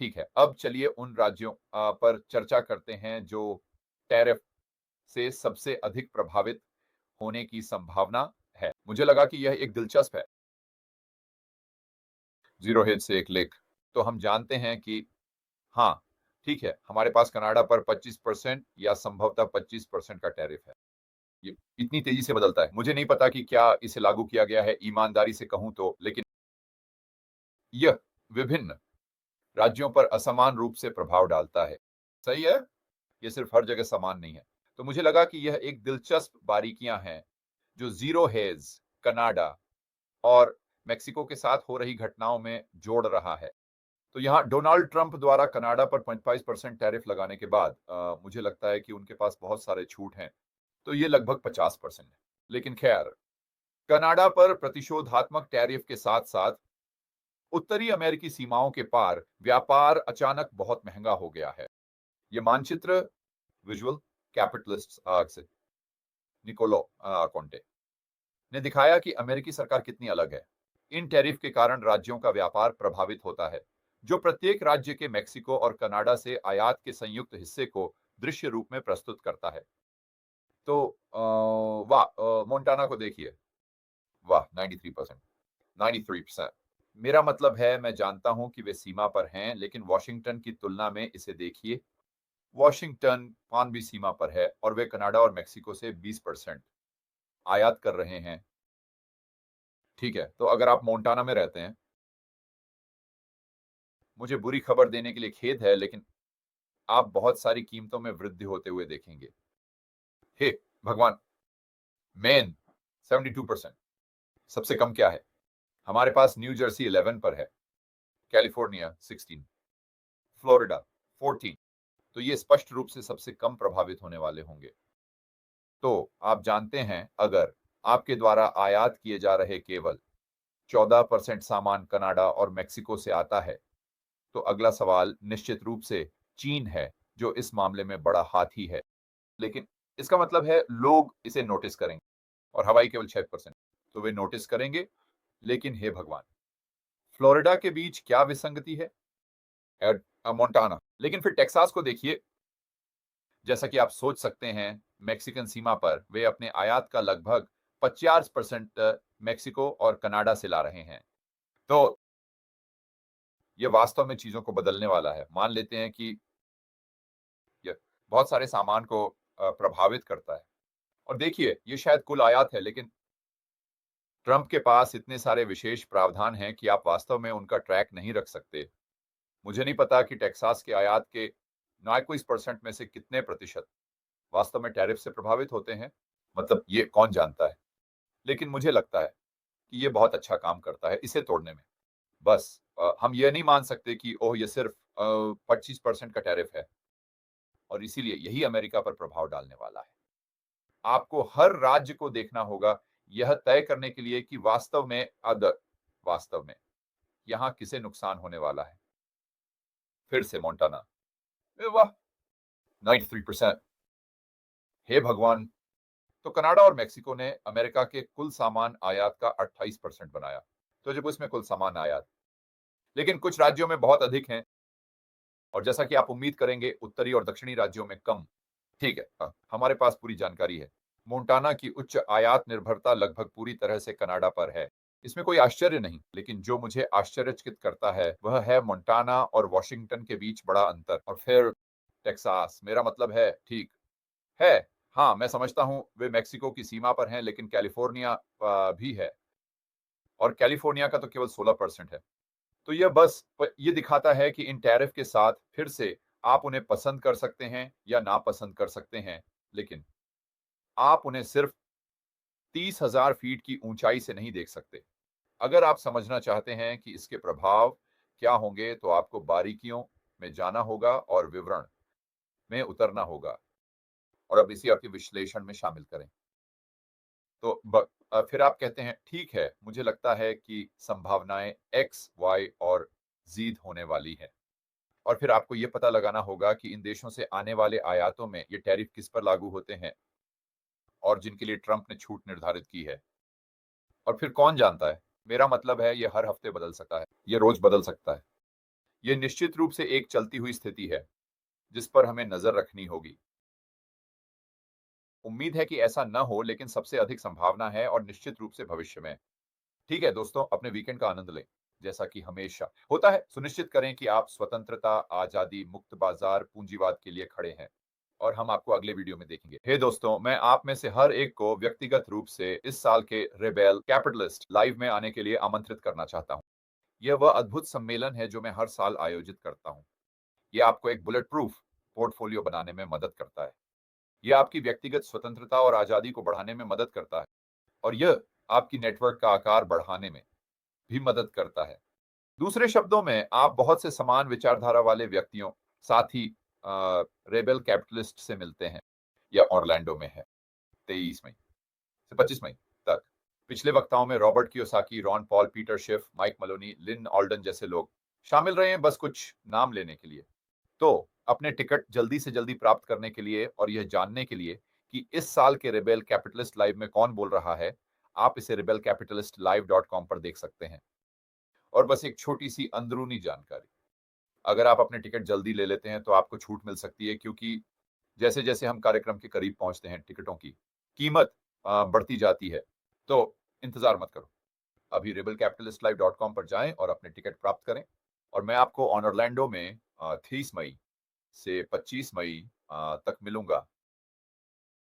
ठीक है, अब चलिए उन राज्यों पर चर्चा करते हैं जो टैरिफ से सबसे अधिक प्रभावित होने की संभावना है। मुझे लगा कि यह एक दिलचस्प है। ज़ीरो हेज से एक लेख। तो हम जानते हैं कि हाँ, ठीक है, हमारे पास कनाडा पर 25% या संभवतः 25% का टैरिफ है। ये इतनी तेजी से बदलता है। मुझे नहीं पता कि क्या इसे लागू किया गया है, ईमानदारी से कहूँ तो, लेकिन यह विभिन्न राज्यों पर असमान रूप से प्रभाव डालता है। सही है? ये सिर्फ हर जगह समान नहीं है। तो मुझे लगा कि यह एक दिलचस्प बारीकियां हैं जो ज़ीरो हेज, कनाडा और मेक्सिको के साथ हो रही घटनाओं में जोड़ रहा है। तो यहाँ डोनाल्ड ट्रंप द्वारा कनाडा पर 25% टैरिफ लगाने के बाद मुझे लगता है कि उनके पास बहुत सारे छूट हैं। तो ये लगभग 50% है। लेकिन खैर, कनाडा पर प्रतिशोधात्मक टैरिफ के साथ-साथ उत्तरी अमेरिकी सीमाओं के पार व्यापार अचानक बहुत महंगा हो गया है। ये मानचित्र विजुअल कैपिटलिस्ट से निकोलो कोंटे ने दिखाया कि अमेरिकी सरकार कितनी अलग है। इन टैरिफ के कारण राज्यों का व्यापार प्रभावित होता है, जो प्रत्येक राज्य के मेक्सिको और कनाडा से आयात के संयुक्त हिस्से को दृश्य रूप में प्रस्तुत करता है। तो वाह, मोंटाना को देखिए, वाह 93%, 93%। मेरा मतलब है, मैं जानता हूं कि वे सीमा पर हैं, लेकिन वॉशिंगटन की तुलना में इसे देखिए। वॉशिंगटन पान भी सीमा पर है और वे कनाडा और मेक्सिको से 20% आयात कर रहे हैं। ठीक है, तो अगर आप मोंटाना में रहते हैं, मुझे बुरी खबर देने के लिए खेद है, लेकिन आप बहुत सारी कीमतों में वृद्धि होते हुए देखेंगे। हे भगवान! मेन 72%। सबसे कम क्या है? हमारे पास न्यू जर्सी 11 पर है, कैलिफोर्निया 16, फ्लोरिडा 14। तो ये स्पष्ट रूप से सबसे कम प्रभावित होने वाले होंगे। तो आप जानते हैं, अगर आपके द्वारा आयात किए जा रहे केवल 14% सामान कनाडा और मेक्सिको से आता है, तो अगला सवाल निश्चित रूप से चीन है, जो इस मामले में बड़ा हाथी है। लेकिन इसका मतलब है लोग इसे नोटिस करेंगे और हवाई केवल 6%। तो वे नोटिस करेंगे, लेकिन हे भगवान, फ्लोरिडा के बीच क्या विसंगति है? मोंटाना। लेकिन फिर टेक्सास को देखिए। जैसा कि आप सोच सकते हैं, मेक्सिकन सीमा पर वे अपने आयात का लगभग 50% मेक्सिको और कनाडा से ला रहे हैं। तो ये वास्तव में चीजों को बदलने वाला है। मान लेते हैं कि ये बहुत सारे सामान को प्रभावित करता है। और देखिए, ये शायद कुल आयात है, लेकिन ट्रंप के पास इतने सारे विशेष प्रावधान हैं कि आप वास्तव में उनका ट्रैक नहीं रख सकते। मुझे नहीं पता कि टेक्सास के आयात के 29% में से कितने प्रतिशत वास्तव में टैरिफ से प्रभावित होते हैं। मतलब ये कौन जानता है। लेकिन मुझे लगता है कि ये बहुत अच्छा काम करता है इसे तोड़ने में। बस हम ये नहीं मान सकते कि ओह, ये सिर्फ 25% का टैरिफ है और इसीलिए यही अमेरिका पर प्रभाव डालने वाला है। आपको हर राज्य को देखना होगा, यह तय करने के लिए कि वास्तव में यहाँ किसे नुकसान होने वाला है। फिर से मोंटाना, वाह 93%। हे भगवान! तो कनाडा और मेक्सिको ने अमेरिका के कुल सामान आयात का 28% बनाया। तो जब उसमें कुल सामान आयात, लेकिन कुछ राज्यों में बहुत अधिक हैं और जैसा कि आप उम्मीद करेंगे, उत्तरी और दक्षिणी राज्यों में कम। ठीक है, हमारे पास पूरी जानकारी है। मोंटाना की उच्च आयात निर्भरता लगभग पूरी तरह से कनाडा पर है। इसमें कोई आश्चर्य नहीं, लेकिन जो मुझे आश्चर्यचकित करता है वह है मोंटाना और वॉशिंगटन के बीच बड़ा अंतर। और फिर टेक्सास, मेरा मतलब है, ठीक है। हाँ, मैं समझता हूँ वे मेक्सिको की सीमा पर हैं, लेकिन कैलिफोर्निया भी है और कैलिफोर्निया का तो केवल 16% है। तो यह बस ये दिखाता है कि इन टैरिफ के साथ फिर से आप उन्हें पसंद कर सकते हैं या नापसंद कर सकते हैं, लेकिन आप उन्हें सिर्फ 30,000 फीट की ऊंचाई से नहीं देख सकते। अगर आप समझना चाहते हैं कि इसके प्रभाव क्या होंगे, तो आपको बारीकियों में जाना होगा और विवरण में उतरना होगा और अब इसी आपके विश्लेषण में शामिल करें। तो फिर आप कहते हैं, ठीक है, मुझे लगता है कि संभावनाएं एक्स, वाई और जीद होने वाली है। और फिर आपको ये पता लगाना होगा कि इन देशों से आने वाले आयातों में ये टैरिफ किस पर लागू होते हैं और जिनके लिए ट्रंप ने छूट निर्धारित की है। और फिर कौन जानता है, मेरा मतलब है ये हर हफ्ते बदल सकता है, ये रोज बदल सकता है। यह निश्चित रूप से एक चलती हुई स्थिति है जिस पर हमें नजर रखनी होगी। उम्मीद है कि ऐसा न हो, लेकिन सबसे अधिक संभावना है और निश्चित रूप से भविष्य में। ठीक है दोस्तों, अपने वीकेंड का आनंद लें। जैसा कि हमेशा होता है, सुनिश्चित करें कि आप स्वतंत्रता, आजादी, मुक्त बाजार, पूंजीवाद के लिए खड़े हैं। और हम आपको अगले वीडियो में देखेंगे। हे दोस्तों, मैं आप में से हर एक को व्यक्तिगत रूप से इस साल के रेबेल कैपिटलिस्ट लाइव में आने के लिए आमंत्रित करना चाहता हूं। यह वह अद्भुत सम्मेलन है जो मैं हर साल आयोजित करता हूं। यह आपको एक बुलेट प्रूफ पोर्टफोलियो बनाने में मदद करता है। यह आपकी व्यक्तिगत स्वतंत्रता और आजादी को बढ़ाने में मदद करता है। और यह आपकी नेटवर्क का आकार बढ़ाने में भी मदद करता है। दूसरे शब्दों में, आप बहुत से समान विचारधारा वाले व्यक्तियों, साथ ही रेबेल कैपिटलिस्ट से मिलते हैं। या ऑरलैंडो में है 23 मई से 25 मई तक। पिछले वक्ताओं में Robert Kiyosaki, Ron Paul, Peter Schiff, Mike Maloney, Lyn Alden जैसे लोग शामिल रहे हैं, बस कुछ नाम लेने के लिए। तो अपने टिकट जल्दी से जल्दी प्राप्त करने के लिए और यह जानने के लिए कि इस साल के रेबेल कैपिटलिस्ट लाइव में कौन बोल रहा है, आप इसे rebelcapitalistlive.com पर देख सकते हैं। और बस एक छोटी सी अंदरूनी जानकारी, अगर आप अपने टिकट जल्दी ले लेते हैं तो आपको छूट मिल सकती है, क्योंकि जैसे जैसे हम कार्यक्रम के करीब पहुंचते हैं, टिकटों की कीमत बढ़ती जाती है। तो इंतजार मत करो, अभी rebelcapitalistlive.com पर जाएं और अपने टिकट प्राप्त करें। और मैं आपको ऑर्लैंडो में 23 मई से 25 मई तक मिलूंगा।